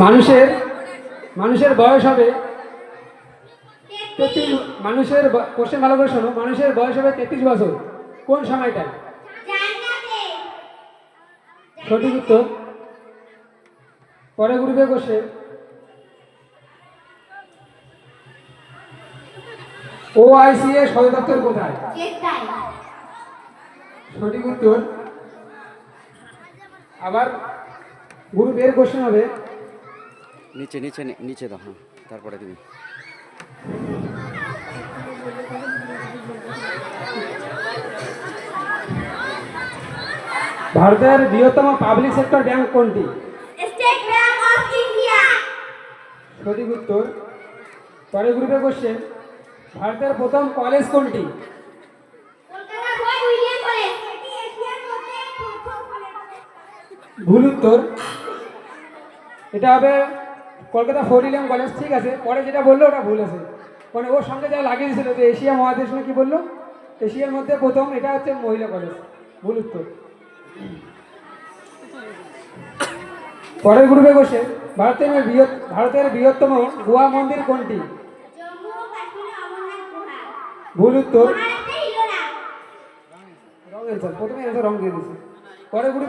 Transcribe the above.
মানুষের মানুষের বয়স হবে মানুষের কোশ্চেন ভালো করে শোনো। মানুষের বয়স হবে 33 বছর কোন সময়টায়? সঠিক উত্তর। পরে গ্রুপে কোশ্চেন, OIC এর সদর দপ্তর কোথায়? সঠিক উত্তর। আবার গ্রুপ এর কোশ্চেন হবে, নিচে নিচে নিচে দাও, হ্যাঁ তারপরে তুমি। ভারতের বৃহত্তম পাবলিক সেক্টর ব্যাংক কোনটি? State bank of India. সঠিক উত্তর। পরে গ্রুপে কোশ্চেন, ভারতের প্রথম কলেজ কোনটি? Kolkata fort William college. এটি এশিয়ার মধ্যে প্রথম কলেজ। ভুল উত্তর। এটা হবে কলকাতা ফোর্ট উইলিয়াম কলেজ। ঠিক আছে, পরে যেটা বললো ওটা ভুল আছে, মানে ওর সঙ্গে যা লাগিয়ে দিয়েছিল যে এশিয়া মহাদেশ না কি বললো, এশিয়ার মধ্যে প্রথম, এটা হচ্ছে মহিলা কলেজ। ভুল উত্তর। পরের গ্রুপে বসে, ভারতের বৃহত্তম গোয়া মন্দির কোনটি? জম্মু ও কাশ্মীরের অমরনাথ গুহা। ভুল উত্তর। মহারাষ্ট্রের ইলোরা। রং অ্যান্সার, প্রথমে অ্যান্সার রং দিয়ে দিয়েছে। পরের গ্রুপে